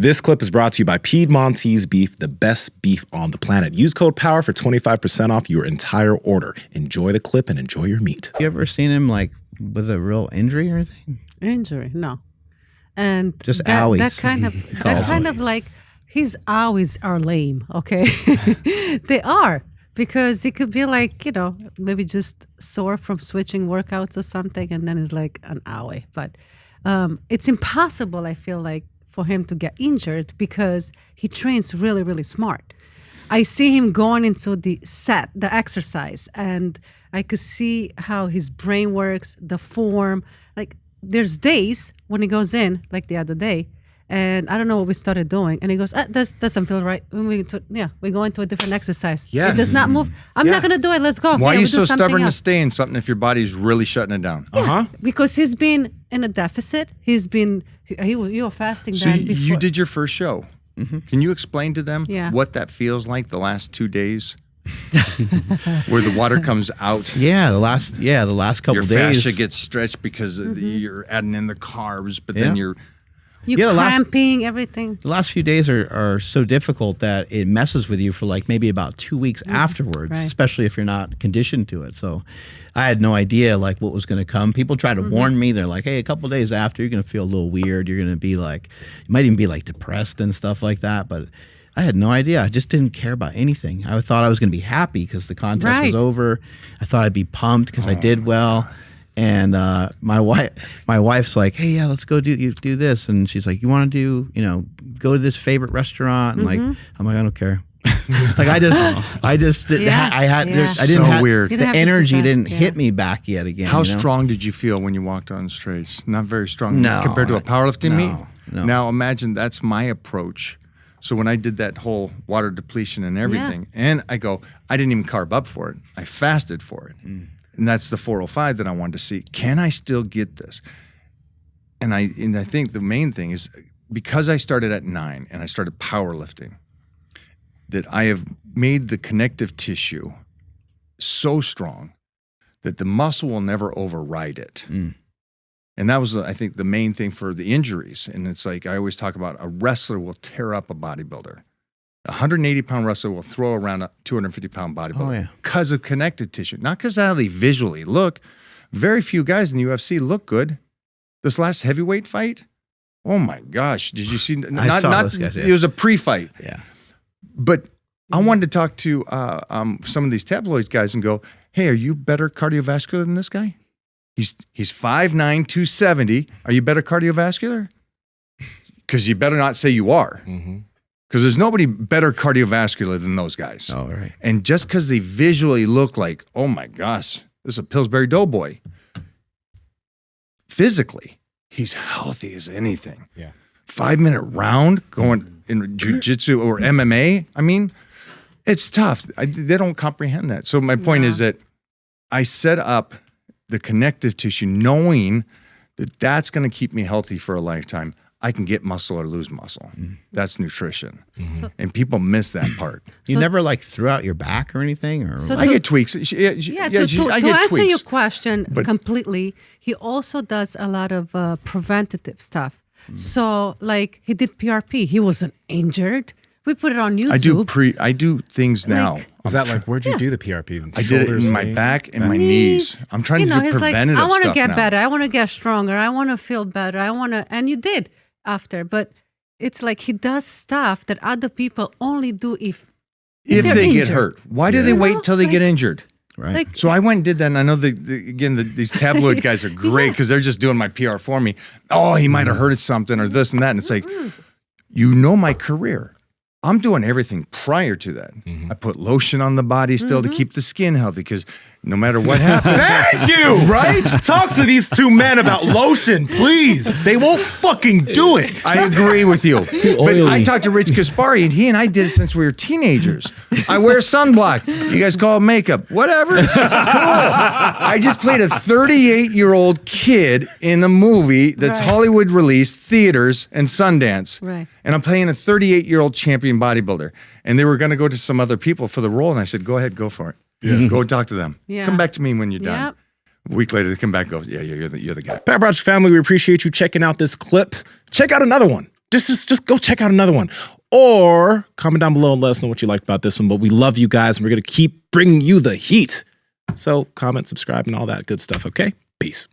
This clip is brought to you by Piedmontese Beef, the best beef on the planet. Use code POWER for 25% off your entire order. Enjoy the clip and enjoy your meat. You ever seen him like with a real injury or anything? Injury, no. And just that kind of like his owies are lame, okay? They are, because it could be like, maybe just sore from switching workouts or something, and then it's like an owie. But it's impossible, I feel like, for him to get injured because he trains really, really smart. I see him going into the exercise, and I could see how his brain works, the form. Like, there's days when he goes in, like the other day, and I don't know what we started doing, and he goes, that doesn't feel right. We go into a different exercise. Yes. It does not move. I'm not going to do it. Let's go. Why are you so stubborn to stay in something if your body's really shutting it down? Because he's been in a deficit. You were fasting so then before. You did your first show. Mm-hmm. Can you explain to them what that feels like the last 2 days? Where the water comes out. The last couple your days. Your fascia gets stretched because you're adding in the carbs, but then you're cramping, everything. The last few days are so difficult that it messes with you for like maybe about 2 weeks afterwards, especially if you're not conditioned to it. So I had no idea like what was going to come. People try to warn me. They're like, hey, a couple days after, you're going to feel a little weird. You're going to be like, you might even be like depressed and stuff like that. But I had no idea. I just didn't care about anything. I thought I was going to be happy because the contest was over. I thought I'd be pumped because I did well. And my wife's like, hey, yeah, let's go do this. And she's like, you want to go to this favorite restaurant? And I'm like, I don't care. Like I just didn't have weird. The energy didn't hit me back yet again. How strong did you feel when you walked on stage? Not very strong. No, compared to a powerlifting meet. No. Now imagine that's my approach. So when I did that whole water depletion and everything, and I didn't even carb up for it. I fasted for it. And that's the 405 that I wanted to see. Can I still get this? And I think the main thing is because I started at 9 and I started powerlifting, that I have made the connective tissue so strong that the muscle will never override it. And that was, I think, the main thing for the injuries. And it's like I always talk about a wrestler will tear up a bodybuilder. A 180-pound wrestler will throw around a 250-pound bodybuilder because of connective tissue, not because how they visually look. Very few guys in the UFC look good. This last heavyweight fight, oh my gosh, did you see? I saw those guys. It was a pre-fight. Yeah. But I wanted to talk to some of these tabloid guys and go, hey, are you better cardiovascular than this guy? He's 5'9", 270. Are you better cardiovascular? Because you better not say you are. Because there's nobody better cardiovascular than those guys. Oh, right. And just because they visually look like, oh my gosh, this is a Pillsbury Doughboy. Physically, he's healthy as anything. 5-minute round going in jiu-jitsu or MMA. I mean, it's tough. They don't comprehend that. So my point is that I set up the connective tissue knowing that that's going to keep me healthy for a lifetime. I can get muscle or lose muscle. That's nutrition. And people miss that part. You never like threw out your back or anything? Or So I get tweaks. To answer your question completely, he also does a lot of preventative stuff. So like he did PRP. He wasn't injured. We put it on YouTube. I do things now. Is that like, where'd you do the PRP? I did it in my back and my knees. I'm trying to do preventative stuff I want to get now. better. I want to get stronger. I want to feel better. And you did after. But it's like he does stuff that other people only do if they injured. get hurt. Why do they wait till they get injured? Right. Like, So I went and did that, and I know these tabloid guys are great because they're just doing my PR for me. Oh, he might have heard something or this and that. And it's like, you know my career. I'm doing everything prior to that. I put lotion on the body still to keep the skin healthy because no matter what happens. Thank you! Right? Talk to these two men about lotion, please. They won't fucking do it. I agree with you. Too But oily. I talked to Rich Kaspari, and he and I did it since we were teenagers. I wear sunblock. You guys call it makeup. Whatever. Cool. I just played a 38-year-old kid in a movie that's Hollywood released, theaters, and Sundance. Right. And I'm playing a 38-year-old champion bodybuilder. And they were going to go to some other people for the role, and I said, go ahead, go for it. Go talk to them. Come back to me when you're done. A week later, they come back and go, yeah, you're the guy. Power Project family, we appreciate you checking out this clip. Check out another one just go check out another one. Or comment down below and let us know what you liked about this one. But we love you guys, and we're going to keep bringing you the heat. So comment, subscribe, and all that good stuff, okay? Peace.